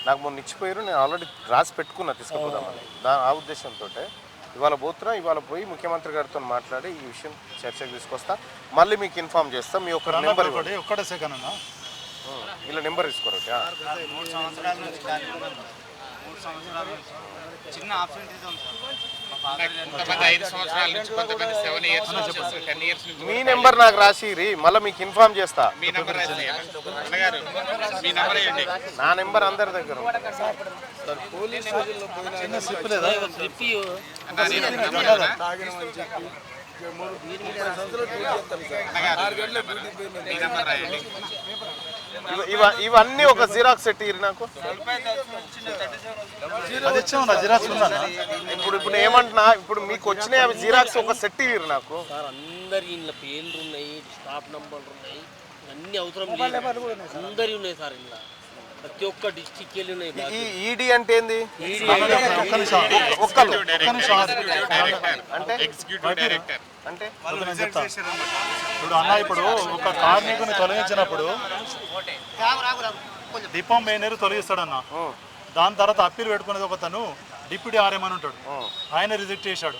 నాకు మొన్న ఇచ్చిపోయారు, నేను ఆల్రెడీ రాసి పెట్టుకున్నా తీసుకుపోదామని. ఆ ఉద్దేశంతో ఇవాళ పోతున్నా. ఇవాళ పోయి ముఖ్యమంత్రి గారితో మాట్లాడి ఈ విషయం చర్చకు తీసుకొస్తా. మళ్ళీ మీకు ఇన్ఫార్మ్ చేస్తాం. మీ ఒక నెంబర్ ఇలా నెంబర్ తీసుకోరు. చిన్న ఆప్షన్ కొంతమంది 5 సంవత్సరాల నుంచి, కొంతమంది 7 ఇయర్స్ నుంచి, 10 ఇయర్స్ నుంచి. మీ నెంబర్ నాకు రాసిరి, మళ్ళీ మీకు ఇన్ఫార్మ్ చేస్తా. మీ నెంబర్ అన్నగారు, మీ నెంబర్ ఏంటి? నా నెంబర్ అందరి దగ్గర ఉంది. ఇవన్నీ ఒక జిరాక్స్ సెట్ ఇరు నాకు. ఇప్పుడు ఏమంటున్నా, ఇప్పుడు మీకు వచ్చినాయి అవి జిరాక్స్ ఒక సెట్ ఇరు నాకు. అందరి ఇంట్లో పేర్లు ఉన్నాయి, స్టాప్ నంబర్లు ఉన్నాయి, అన్ని అవసరం అందరి ఉన్నాయి సార్. ఇంట్లో ప్రతి ఒక్క డిస్టిక్ ఉన్నాయి. ఈ ఈడీ అంటే ఏంది? అంటే ఇప్పుడు అన్న, ఇప్పుడు ఒక కార్మికుని తొలగించినప్పుడు డిపో మేనేజర్ తొలగిస్తాడన్న. దాని తర్వాత అప్పీల్ పెట్టుకునేది ఒక తను డిప్యూటీ ఆర్ఎం అని ఉంటాడు, ఆయన రిజెక్ట్ చేశాడు.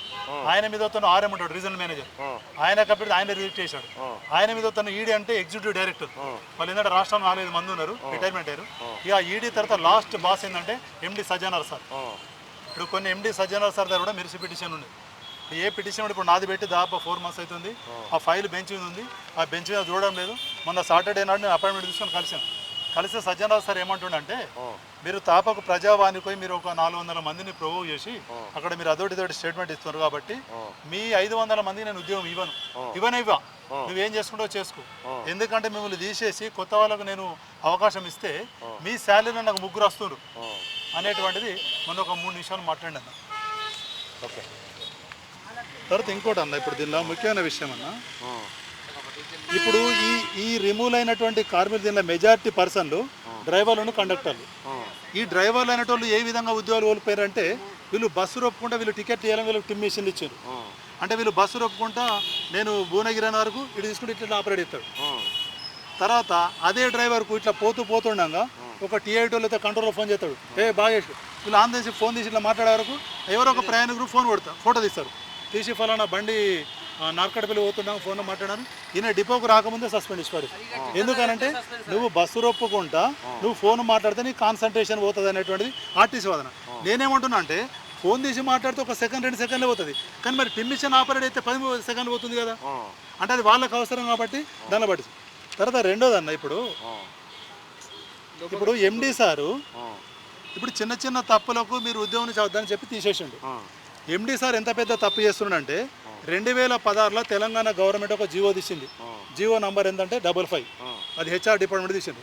ఆయన మీద తను ఆర్ఎం ఉంటాడు, రీజనల్ మేనేజర్, ఆయన కాబట్టి ఆయన రిజెక్ట్ చేశాడు. ఆయన మీద తను ఈడీ అంటే ఎగ్జిక్యూటివ్ డైరెక్టర్. వాళ్ళు ఏంటంటే రాష్ట్రంలో 4-5 మంది ఉన్నారు, రిటైర్మెంట్ అయ్యారు. ఇక ఈడీ తర్వాత లాస్ట్ బాస్ ఏంటంటే ఎండి సజ్జనార్ సార్. ఇప్పుడు కొన్ని ఎండి సజ్జనార్ సార్ దగ్గర కూడా మెరిసి పిటిషన్ ఉంది. ఏ పిటిషన్ ఇప్పుడు నాది పెట్టి దాదాపు 4 months అవుతుంది. ఆ ఫైల్ బెంచ్ మీద ఉంది, ఆ బెంచ్ మీద చూడడం లేదు. మొన్న సాటర్డే నాడు నేను అపాయింట్మెంట్ తీసుకొని కలిసి సజ్జనార్ సార్ ఏమంటుండంటే, మీరు తాపకు ప్రజావాణికి పోయి మీరు ఒక 400 మందిని ప్రొవోక్ చేసి అక్కడ మీరు అదొకటి స్టేట్మెంట్ ఇస్తున్నారు కాబట్టి మీ 500 మందికి నేను ఉద్యోగం ఇవ్వ నువ్వేం చేసుకుంటావో చేసుకో. ఎందుకంటే మిమ్మల్ని తీసేసి కొత్త వాళ్ళకు నేను అవకాశం ఇస్తే మీ శాలరీలో నాకు 3 వస్తున్నారు అనేటువంటిది మొన్న ఒక 3 నిమిషాలు మాట్లాడినా. ఓకే, తర్వాత ఇంకోటి అన్న, ఇప్పుడు దీనిలో ముఖ్యమైన విషయం అన్న, ఇప్పుడు ఈ రిమూవ్ అయినటువంటి కార్మికులు దీనిలో మెజారిటీ పర్సన్లు డ్రైవర్లను, కండక్టర్లు. ఈ డ్రైవర్లు అనేటోళ్ళు ఏ విధంగా ఉద్యోగాలు కోల్పోయారంటే, వీళ్ళు బస్సు రొప్పుకుంటా వీళ్ళు టికెట్ చేయాలని వీళ్ళకి టిమ్ మిషన్లు ఇచ్చారు. అంటే వీళ్ళు బస్సు రొప్పుకుంటా నేను భువనగిరి అనే వరకు ఇటు తీసుకుంటే ఇట్లా ఆపరేట్ చేస్తాడు. తర్వాత అదే డ్రైవర్కు ఇట్లా పోతుండగా ఒక టీ8 అయితే కంట్రోల్లో ఫోన్ చేస్తాడు, బాగా వీళ్ళు ఆన్ చేసి ఫోన్ తీసి ఇట్లా మాట్లాడే వరకు ఎవరో ఒక ప్రయాణికులు ఫోన్ కొడతారు, ఫోటో తీస్తారు, తీసి ఫలానా బండి నార్కట్పల్లి పోతున్నాం ఫోన్లో మాట్లాడాను. ఈయన డిపోకు రాకముందే సస్పెండ్ ఇచ్చాడు. ఎందుకనంటే నువ్వు బస్సు రొప్పుకుంటా నువ్వు ఫోన్ మాట్లాడితే నీ కాన్సన్ట్రేషన్ పోతుంది అనేటువంటిది ఆర్టీసీ వాదన. నేనేమంటున్నా అంటే, ఫోన్ తీసి మాట్లాడితే 1 సెకండ్ 2 సెకండ్లే పోతుంది, కానీ మరి టిమ్మిషన్ ఆపరేట్ అయితే 10 సెకండ్లు పోతుంది కదా. అంటే అది వాళ్ళకి అవసరం కాబట్టి దాన్ని బట్టి. తర్వాత రెండోదన్న, ఇప్పుడు ఎండి సారు ఇప్పుడు చిన్న చిన్న తప్పులకు మీరు ఉద్యోగం నుంచి అవద్దని చెప్పి తీసేసిండు. ఎండి సార్ ఎంత పెద్ద తప్పు చేస్తున్నాడంటే, 2016లో తెలంగాణ గవర్నమెంట్ ఒక జీవో తీసింది. జీవో నంబర్ ఏంటంటే 55, అది హెచ్ఆర్ డిపార్ట్మెంట్ తీసింది.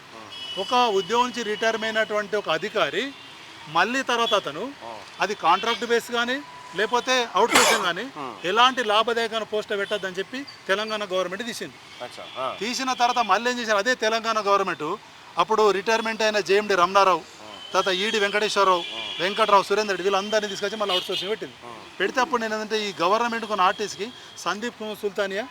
ఒక ఉద్యోగం నుంచి రిటైర్ అయినటువంటి ఒక అధికారి మళ్ళీ తర్వాత అతను అది కాంట్రాక్ట్ బేస్ కానీ లేకపోతే అవుట్ సోర్సింగ్ కానీ ఎలాంటి లాభదాయకమైన పోస్టులు పెట్టద్దని చెప్పి తెలంగాణ గవర్నమెంట్ తీసింది. తీసిన తర్వాత మళ్ళీ ఏం చేశారు, అదే తెలంగాణ గవర్నమెంట్ అప్పుడు రిటైర్మెంట్ అయిన జేఎండి రమణారావు, తర్వాత ఈడి వెంకటేశ్వరరావు, వెంకట్రావు, సురేందర్ రెడ్డి వీళ్ళందరినీ తీసుకొచ్చి మళ్ళీ అవుట్ సోర్సింగ్ పెట్టింది. పెడితే అప్పుడు నేను ఏంటంటే ఈ గవర్నమెంట్ కొన్ని ఆర్టీసీకి సందీప్ సుల్తానియా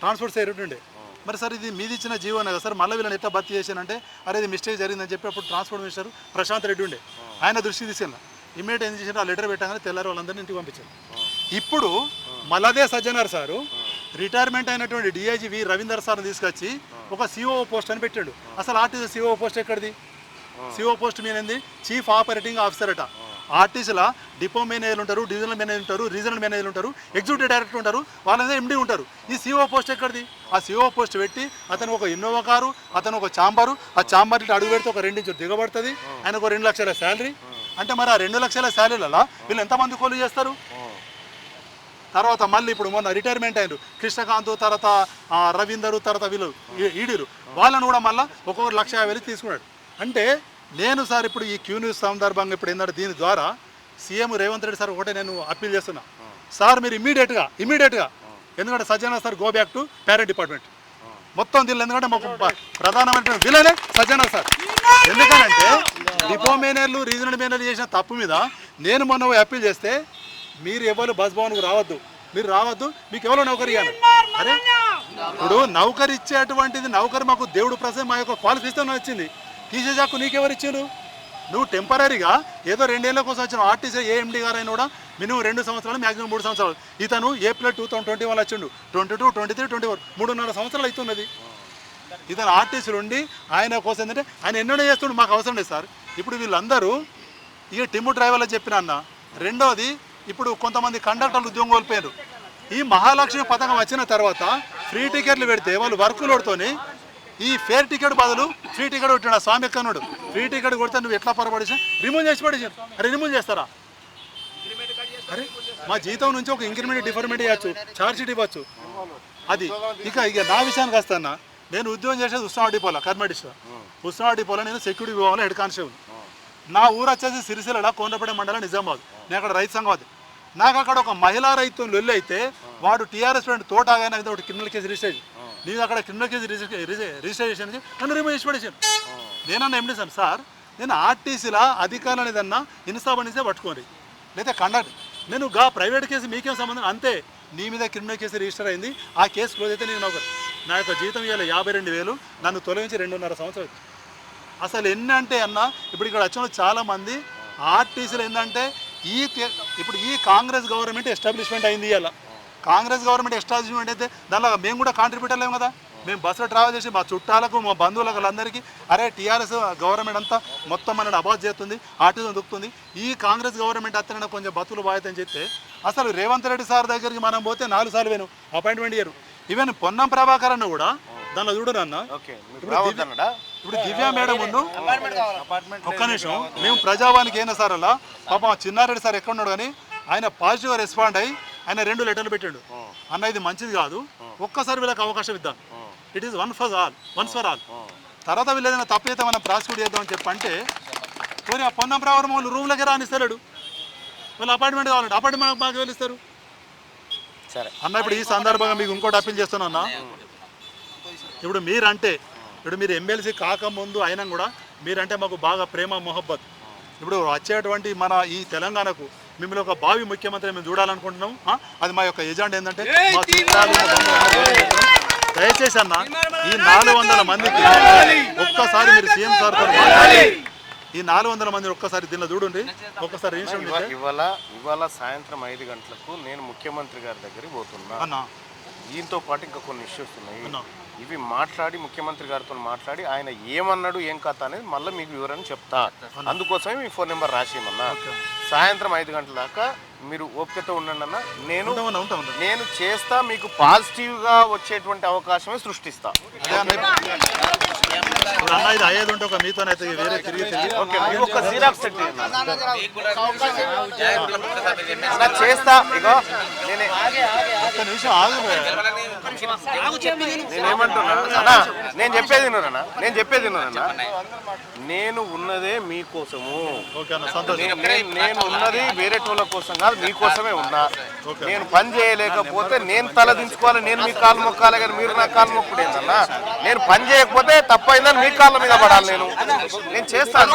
ట్రాన్స్పోర్ట్ సెక్రటరీ ఉండే. మరి సార్ ఇది మీది ఇచ్చిన జీవోనే కదా సార్, మళ్ళీ వీళ్ళని ఎట్లా భర్తీ చేశానంటే, అరే ఇది మిస్టేక్ జరిగిందని చెప్పి అప్పుడు ట్రాన్స్పోర్ట్ మినిస్టర్ ప్రశాంత్ రెడ్డి ఉండే, ఆయన దృష్టికి తీసుకెళ్ళిన. ఇమ్మీడియట్ ఏం చేశారు, ఆ లెటర్ పెట్టగానే తెల్లారి వాళ్ళందరినీ ఇంటికి పంపించారు. ఇప్పుడు మళ్ళదే సజ్జనార్ సారు రిటైర్మెంట్ అయినటువంటి డిఐజీ వి రవీందర్ సార్ని తీసుకొచ్చి ఒక సిఓ పోస్ట్ అని పెట్టాడు. అసలు ఆర్టీసీ సిఓ పోస్ట్ ఎక్కడిది? సిఓ పోస్ట్ మీద ఏంది, చీఫ్ ఆపరేటింగ్ ఆఫీసర్ అట. ఆర్టీసీలో డిపో మేనేజర్లు ఉంటారు, డివిజనల్ మేనేజర్ ఉంటారు, రీజనల్ మేనేజర్లు ఉంటారు, ఎగ్జిక్యూటివ్ డైరెక్టర్ ఉంటారు, వాళ్ళ ఎండి ఉంటారు. ఈ సిఓ పోస్ట్ ఎక్కడిది? ఆ సిఓ పోస్ట్ పెట్టి అతను ఒక ఇన్నోవా కారు, అతను ఒక చాంబరు, ఆ చాంబర్ ఇట్లా అడుగు పెడితే ఒక 2 ఇంచులు దిగబడుతుంది, ఆయనకు 2 లక్షల శాలరీ. అంటే మరి ఆ 2 లక్షల శాలరీలలో వీళ్ళు ఎంతమంది కోలు చేస్తారు? తర్వాత మళ్ళీ ఇప్పుడు మొన్న రిటైర్మెంట్ అయినారు కృష్ణకాంత్, తర్వాత రవీందరు, తర్వాత వీళ్ళు ఈడీలు, వాళ్ళను కూడా మళ్ళీ ఒక్కొక్క 1,50,000 తీసుకున్నాడు. అంటే నేను సార్ ఇప్పుడు ఈ క్యూ న్యూస్ సందర్భంగా ఇప్పుడు ఏంటంటే దీని ద్వారా సీఎం రేవంత్ రెడ్డి సార్ ఒకటే నేను అప్పీల్ చేస్తున్నా, సార్ మీరు ఇమీడియట్గా ఎందుకంటే Sajjanar sir go back to parent department మొత్తం దీనిలో. ఎందుకంటే మాకు ప్రధానమైన విలనే సజ్జనార్ సార్. ఎందుకంటే డిపో మేనేజర్లు, రీజనల్ మేనేజర్లు చేసిన తప్పు మీద నేను మొన్న అప్పీల్ చేస్తే, మీరు ఎవరు బస్ భవన్కు రావద్దు, మీరు రావద్దు, మీకు ఎవరో నౌకరీ ఇవ్వాలి. అరే ఇప్పుడు నౌకరీ ఇచ్చేటువంటిది నౌకరీ మాకు దేవుడు ప్రసాద్, మా యొక్క క్వాలిఫికేషన్ వచ్చింది, తీసేసాకు నీకెవరు ఇచ్చారు? నువ్వు టెంపరీగా ఏదో 2 ఏళ్ళ కోసం వచ్చిన ఆర్టీసీ ఏఎండి గారు అయినా కూడా మినిమం 2 సంవత్సరాలు, మ్యాక్సిమం 3 సంవత్సరాలు. ఇతను ఏప్రిల్ 2021 వచ్చిండు, 22, 23, 24 3.5 సంవత్సరాలు అవుతున్నది. ఇతను ఆర్టీసీలు ఉండి ఆయన కోసం ఏంటంటే ఆయన ఎన్నో చేస్తుండే, మాకు అవసరం లేదు సార్. ఇప్పుడు వీళ్ళందరూ ఇక టిమ్ము డ్రైవర్లు చెప్పిన అన్న. రెండోది ఇప్పుడు కొంతమంది కండక్టర్లు ఉద్యోగం కోల్పోయారు. ఈ మహాలక్ష్మి పథకం వచ్చిన తర్వాత ఫ్రీ టికెట్లు పెడితే వాళ్ళు వర్కులోడుతోని ఈ ఫేర్ టికెట్ బదులు ఫ్రీ టికెట్ కొట్టాడు స్వామి ఎక్కనుడు. ఫ్రీ టికెట్ కొడితే నువ్వు ఎట్లా పొరపడేసా రిమూవ్ చేసి పడేసాను. అరే రిమూవ్ చేస్తారా? అరే మా జీతం నుంచి ఒక ఇంక్రిమెంట్ డిఫర్మెంట్ ఇవ్వచ్చు, ఛార్జ్ షీట్ ఇవ్వచ్చు. అది ఇక నా విషయానికి వస్తానా, నేను ఉద్యోగం చేసేది ఉస్మానాబాద్ డిపోలో, కర్మడిస్ట్రా ఉస్మానాబాద్ డిపోలో నేను సెక్యూరిటీ విభాగంలో హెడ్ కానిస్టేబుల్. నా ఊరు వచ్చేసి సిరిసిల్ల కోనపేట మండలం నిజామాబాద్. నేను అక్కడ రైతు సంఘం. నాకు అక్కడ ఒక మహిళా రైతు లొల్లి అయితే వాడు టీఆర్ఎస్ తోట ఆగానే ఒకటి క్రిమినల్ కేసు రిజిస్టర్. నేను అక్కడ క్రిమినల్ కేసు రిజిస్టర్ చేసి నన్ను రిమూవ్ చేసి పడేసాను. నేనన్నా ఏం చేశాను సార్, నేను ఆర్టీసీలా అధికారులు అనేదన్నా ఇన్స్టాబనిసే పట్టుకోండి లేదా కండక్ట్. నేను ప్రైవేట్ కేసు మీకేం సంబంధం, అంతే నీ మీద క్రిమినల్ కేసు రిజిస్టర్ అయింది, ఆ కేసు క్లోజ్ అయితే నేను నా యొక్క జీతం ఇవ్వాలి 52,000, నన్ను తొలగించి 2.5 సంవత్సరాలు. అసలు ఎన్ని అంటే అన్న ఇప్పుడు ఇక్కడ వచ్చిన చాలామంది ఆర్టీసీలు ఏంటంటే ఇప్పుడు ఈ కాంగ్రెస్ గవర్నమెంట్ ఎస్టాబ్లిష్మెంట్ అయింది. ఇలా కాంగ్రెస్ గవర్నమెంట్ ఎస్టాబ్లిష్మెంట్ అయితే దానిలో మేము కూడా కాంట్రిబ్యూట్ అవ్వలేము కదా. మేము బస్సులో ట్రావెల్ చేసి మా చుట్టాలకు మా బంధువులకు అందరికీ అరే టీఆర్ఎస్ గవర్నమెంట్ అంతా మొత్తం మనని అబాజ్ చేస్తుంది, ఆర్టీసీ దొక్కుతుంది, ఈ కాంగ్రెస్ గవర్నమెంట్ అత్తనే కొంచెం బతులు బాధ్యతని చెప్తే అసలు రేవంత్ రెడ్డి సార్ దగ్గరికి మనం పోతే 4 సార్లు వేను అపాయింట్మెంట్ ఇయ్యరు. ఈవెన్ పొన్నం ప్రభాకర్ అన్న కూడా దానిలో చూడరన్న. ఇప్పుడు దివ్య మేడం ముందు ఒక్క నిమిషం, మేము ప్రజావానికి అయినా సార్ అలా పాపం చిన్నారెడ్డి సార్ ఎక్కడ ఉన్నాడు కానీ ఆయన పాజిటివ్గా రెస్పాండ్ అయ్యి ఆయన 2 లెటర్లు పెట్టాడు. అన్న ఇది మంచిది కాదు, ఒక్కసారి వీళ్ళకి అవకాశం ఇద్దాం, it is once for all. తర్వాత వీళ్ళు ఏదైనా తప్పు అయితే మనం ప్రాసిక్యూట్ చేద్దామని చెప్పంటే పోనీ ఆ పొన్నం ప్రభావం వాళ్ళు రూమ్లకి రానిస్తాడు. వాళ్ళు అపాయింట్మెంట్ కావాలంటే అపాయింట్మెంట్ మాకు వెళ్ళిస్తారు. సరే అన్న, ఇప్పుడు ఈ సందర్భంగా మీకు ఇంకోటి అప్పీల్ చేస్తున్నా అన్న, ఇప్పుడు మీరు ఎమ్మెల్సీ కాకముందు అయినా కూడా మీరంటే మాకు బాగా ప్రేమ మొహబ్బత్. ఇప్పుడు వచ్చేటువంటి మన ఈ తెలంగాణకు మిమ్మల్ని ఒక భావి ముఖ్యమంత్రి మేము చూడాలనుకుంటున్నాం. అది మా యొక్క ఎజెండా ఏంటంటే మా చుట్టాలు దయచేసి అన్న ఈ 400 మందికి ఒక్కసారి మీరు సీఎం సార్తో ఈ 400 మంది ఒక్కసారి దీనిలో చూడండి. ఒక్కసారి ఇవాళ సాయంత్రం 5 గంటలకు నేను ముఖ్యమంత్రి గారి దగ్గరికి పోతున్నా అన్న. దీంతో పాటు ఇంకా కొన్ని ఇష్యూస్ ఉన్నాయి, ఇవి మాట్లాడి ముఖ్యమంత్రి గారితో మాట్లాడి ఆయన ఏమన్నాడు ఏం కథ అనేది మళ్ళీ మీకు వివరణ చెప్తా. అందుకోసమే మీ ఫోన్ నెంబర్ రాసేయమన్నా. సాయంత్రం 5 గంటల దాకా మీరు ఓపికతో ఉండండి అన్న. నేను చేస్తా, మీకు పాజిటివ్గా వచ్చేటువంటి అవకాశమే సృష్టిస్తా. ఒక జిరాక్స్ చేస్తా. ఇగో నేను చెప్పేది నేను ఉన్నదే మీకోసము, నేను ఉన్నది వేరే టోళ్ళ కోసం కాదు, మీకోసమే ఉన్నా. నేను పని చేయలేకపోతే నేను తల దించుకోవాలి, నేను మీ కాలు మొక్కాలి, కానీ మీరు నా కాలు మొక్కుడేందన్నా. నేను పని చేయకపోతే తప్పైందని మీ కాళ్ళ మీద పడాలి. నేను చేస్తాను.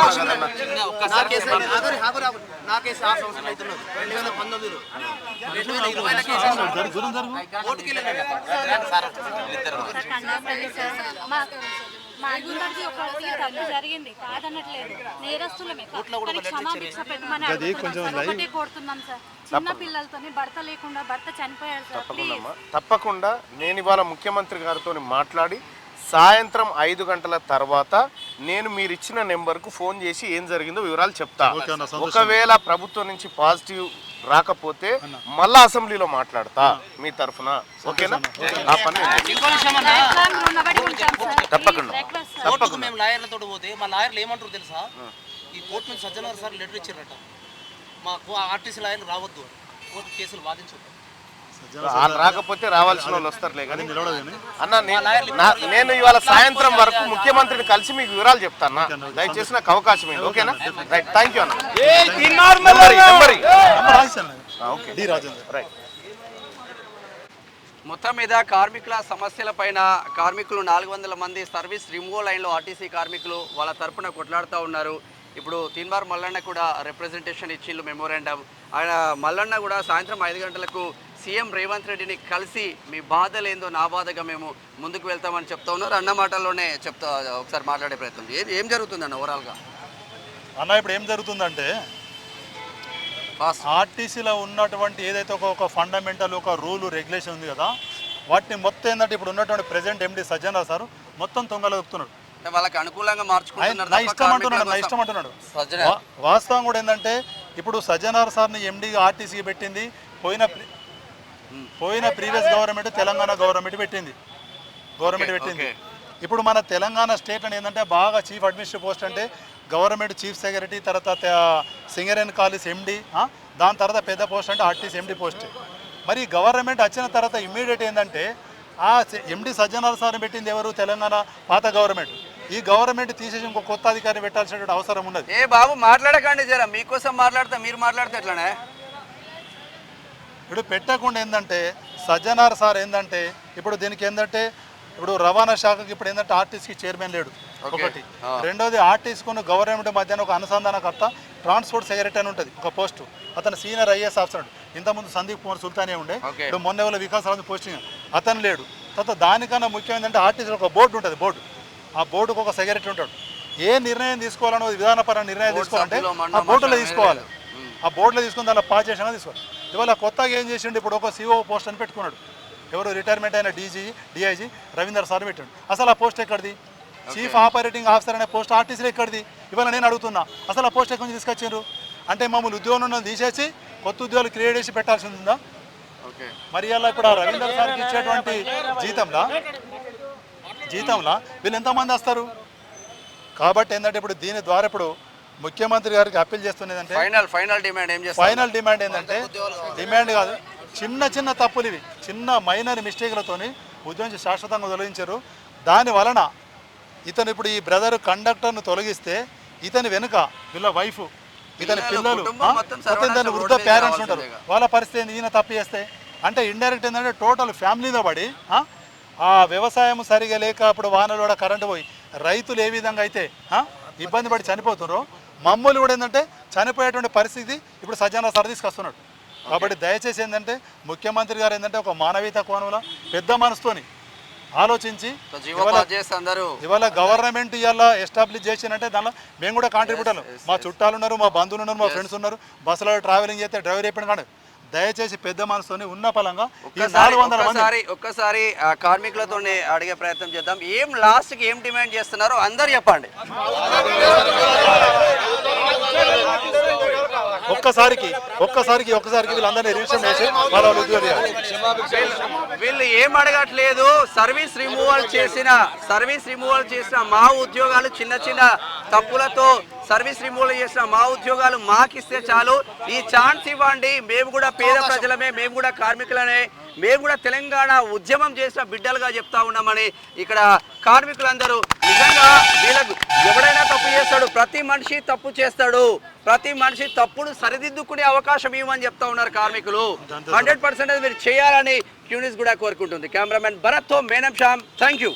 మా అందరికీ ఒకరికి తప్పు జరిగింది కాదనట్లేదు, నేరస్తులమే, క్షమాభిక్ష పెట్టమని ఒకటే కోరుతున్నాం సార్. చిన్న పిల్లలతో భర్త లేకుండా భర్త చనిపోయాడు సార్. తప్పకుండా నేను ఇవాళ ముఖ్యమంత్రి గారితో మాట్లాడి సాయంత్రం 5 గంటల తర్వాత నేను మీరు ఇచ్చిన నెంబర్కు ఫోన్ చేసి ఏం జరిగిందో వివరాలు చెప్తా. ఒకవేళ ప్రభుత్వం నుంచి పాజిటివ్ రాకపోతే మళ్ళా అసెంబ్లీలో మాట్లాడతా మీ తరఫున, ఓకేనా? ఆ పని తప్పకుండా. మేము లాయర్లతో పోతే మా లాయర్లు ఏమంటారు తెలుసా, ఈ కోర్టు నుంచి సజ్జనర్ సార్ లెటర్ ఇచ్చారట, మాకు ఆర్టీసీ లాయర్లు రావద్దు, కోర్టు కేసులు వాదించు. రాకపోతే రావాల్సిన వాళ్ళు వస్తారులే కానీ అన్న. నేను ఇవాళ సాయంత్రం వరకు ముఖ్యమంత్రిని కలిసి మీకు వివరాలు చెప్తాను. దయచేసి నాకు అవకాశం ఏంటి, ఓకేనా? రైట్, థ్యాంక్ యూ అన్న. మొత్తం మీద కార్మికుల సమస్యల పైన కార్మికులు 400 మంది సర్వీస్ రిమూవల్ లైన్లో ఆర్టీసీ కార్మికులు వాళ్ళ తరపున కొట్లాడుతూ ఉన్నారు. ఇప్పుడు తీన్మార్ మల్లన్న కూడా రిప్రజెంటేషన్ ఇచ్చిండు, మెమోరాండం. ఆయన మల్లన్న కూడా సాయంత్రం 5 గంటలకు సీఎం రేవంత్ రెడ్డిని కలిసి మీ బాధలేందో నా బాధగా మేము ముందుకు వెళ్తామని చెప్తా ఉన్నారు. అన్న మాటల్లోనే ఒకసారి మాట్లాడే ప్రయత్నం. ఏం జరుగుతుంది అన్న ఓవరాల్గా? అన్న ఇప్పుడు ఏం జరుగుతుందంటే ఆర్టీసీలో ఉన్నటువంటి ఏదైతే ఒక ఫండమెంటల్ ఒక రూలు రెగ్యులేషన్ ఉంది కదా, వాటిని మొత్తం ఏంటంటే ఇప్పుడు ఉన్నటువంటి ప్రెసిడెంట్ ఎండి సజ్జనర్ సార్ మొత్తం తొంగలో చెప్తున్నాడు. వాళ్ళకి అనుకూలంగా మార్చుకుంటున్నారు. నా ఇష్టం అంటున్నాడు. వాస్తవం కూడా ఏంటంటే ఇప్పుడు సజ్జనార్ సార్ని ఎండీగా ఆర్టీసీకి పెట్టింది పోయిన ప్రీవియస్ గవర్నమెంట్ తెలంగాణ గవర్నమెంట్ పెట్టింది ఇప్పుడు మన తెలంగాణ స్టేట్ అని ఏంటంటే బాగా చీఫ్ అడ్మినిస్ట్రేటివ్ పోస్ట్ అంటే గవర్నమెంట్ చీఫ్ సెక్రటరీ, తర్వాత సింగరేన్ కాలేజ్ ఎండి, దాని తర్వాత పెద్ద పోస్ట్ అంటే ఆర్టీసీ ఎండి పోస్ట్. మరి గవర్నమెంట్ వచ్చిన తర్వాత ఇమ్మీడియట్ ఏంటంటే ఆ ఎండి సజ్జనార్ సార్ని పెట్టింది ఎవరు? తెలంగాణ పాత గవర్నమెంట్. ఈ గవర్నమెంట్ తీసేసి ఇంకో కొత్త అధికారిని పెట్టాల్సినటువంటి అవసరం ఉన్నది. ఏ బాబు మాట్లాడకండి, జరా మీకోసం మాట్లాడతా, మీరు మాట్లాడితే ఎట్లానే? ఇప్పుడు పెట్టకుండా ఏంటంటే సజ్జనార్ సార్ ఏంటంటే ఇప్పుడు దీనికి ఏంటంటే ఇప్పుడు రవాణా శాఖకి ఇప్పుడు ఏంటంటే ఆర్టీసీకి చైర్మన్ లేడు ఒకటి. రెండోది ఆర్టీసీకున్న గవర్నమెంట్ మధ్యాహ్నం ఒక అనుసంధానకర్త ట్రాన్స్పోర్ట్ సెక్రటరీ అని ఉంటుంది ఒక పోస్టు. అతను సీనియర్ ఐఏఎస్ ఆఫీసర్. ఇంతకుముందు సందీప్ కుమార్ సుల్తానే ఉండే, ఇప్పుడు మొన్న వికాస్ రాజు పోస్టింగ్ అతను లేడు. తర్వాత దానికన్నా ముఖ్యం ఏంటంటే ఆర్టీసీలో ఒక బోర్డు ఉంటుంది, ఆ బోర్డుకు ఒక సెక్రటరీ ఉంటాడు. ఏ నిర్ణయం తీసుకోవాలనో విధానపరమైన నిర్ణయం తీసుకోవాలంటే ఆ బోర్డులో తీసుకోవాలి. ఆ బోర్డులో తీసుకుని దానిలో పాస్ చేసినా తీసుకోవాలి. ఇవాళ కొత్తగా ఏం చేసిండు, ఇప్పుడు ఒక సిఓ పోస్ట్ అని పెట్టుకున్నాడు. ఎవరు? రిటైర్మెంట్ అయిన డిఐజీ రవీందర్ సార్ పెట్టాడు. అసలు ఆ పోస్ట్ ఎక్కడిది? చీఫ్ ఆపరేటింగ్ ఆఫీసర్ అనే పోస్ట్ ఆర్టీసీలో ఎక్కడిది? ఇవాళ నేను అడుగుతున్నా, అసలు ఆ పోస్ట్ ఎక్కడి నుంచి తీసుకొచ్చారు? అంటే మమ్మల్ని ఉద్యోగం తీసేసి కొత్త ఉద్యోగాలు క్రియేట్ చేసి పెట్టాల్సి ఉందా? మరి ఇలా ఇప్పుడు ఆ రవీందర్ సార్కి ఇచ్చేటువంటి జీతంలా వీళ్ళు ఎంతమంది వస్తారు? కాబట్టి ఏంటంటే ఇప్పుడు దీని ద్వారా ఇప్పుడు ముఖ్యమంత్రి గారికి అప్పీల్ చేస్తున్నదంటే ఫైనల్ డిమాండ్ ఏంటంటే డిమాండ్ కాదు, చిన్న తప్పులు ఇవి, చిన్న మైనర్ మిస్టేక్లతోని ఉద్యోగం శాశ్వతంగా తొలగించారు. దాని వలన ఇతను ఇప్పుడు ఈ బ్రదర్ కండక్టర్ను తొలగిస్తే ఇతని వెనుక వీళ్ళ వైఫ్, ఇతని పిల్లలు, మొత్తం వృద్ధ పేరెంట్స్ ఉంటారు. వాళ్ళ పరిస్థితి ఏంది? ఈయన తప్పు చేస్తే అంటే ఇండైరెక్ట్ ఏంటంటే టోటల్ ఫ్యామిలీతో పడి ఆ వ్యవసాయం సరిగా లేక అప్పుడు వానలు కూడా కరెంటు పోయి రైతులు ఏ విధంగా అయితే ఇబ్బంది పడి చనిపోతున్నారో మమ్మల్ని కూడా ఏంటంటే చనిపోయేటువంటి పరిస్థితి ఇప్పుడు సజ్జనార్ సార్ తీసుకొస్తున్నాడు. కాబట్టి దయచేసి ఏంటంటే ముఖ్యమంత్రి గారు ఏంటంటే ఒక మానవీయత కోణంలో పెద్ద మనసుతోని ఆలోచించి ఇవాళ గవర్నమెంట్ ఇవాళ ఎస్టాబ్లిష్ చేసినంటే దానిలో మేము కూడా కాంట్రిబ్యూటర్లు, మా చుట్టాలు ఉన్నారు, మా బంధువులు ఉన్నారు, మా ఫ్రెండ్స్ ఉన్నారు, బస్సులో ట్రావెలింగ్ చేస్తే డ్రైవర్ అయిపోయిన కానీ దయచేసి పెద్ద మనసుతోని ఉన్న పలంగా ఒక్కసారి కార్మికులతో అడిగే ప్రయత్నం చేద్దాం. ఏం లాస్ట్కి ఏం డిమాండ్ చేస్తున్నారో అందరు చెప్పండి. ఒక్కసారికి వీళ్ళందరినీ రిజిస్టర్ చేసి వాళ్ళ ఉద్యోగాలు వీళ్ళు ఏం అడగట్లేదు. సర్వీస్ రిమూవల్ చేసిన మా ఉద్యోగాలు చిన్న తప్పులతో సర్వీస్ రిమూవల్ చేసిన మా ఉద్యోగాలు మాకిస్తే చాలు, ఈ ఛాన్స్ ఇవ్వండి, మేము కూడా పేద ప్రజలమే, మేము కూడా కార్మికులనే, మేము కూడా తెలంగాణ ఉద్యమం చేసిన బిడ్డలుగా చెప్తా ఉన్నామని ఇక్కడ కార్మికులందరూ. నిజంగా వీళ్ళకు ఎవడైనా తప్పు చేస్తాడు, ప్రతి మనిషి తప్పు చేస్తాడు, ప్రతి మనిషి తప్పును సరిదిద్దుకునే అవకాశం ఇవ్వమని చెప్తా ఉన్నారు కార్మికులు. 100% మీరు చేయాలని క్యూనిస్ కూడా కోరుకుంటుంది. కెమెరామెన్ భరత్తో మేనం శ్యామ్, థ్యాంక్ యూ.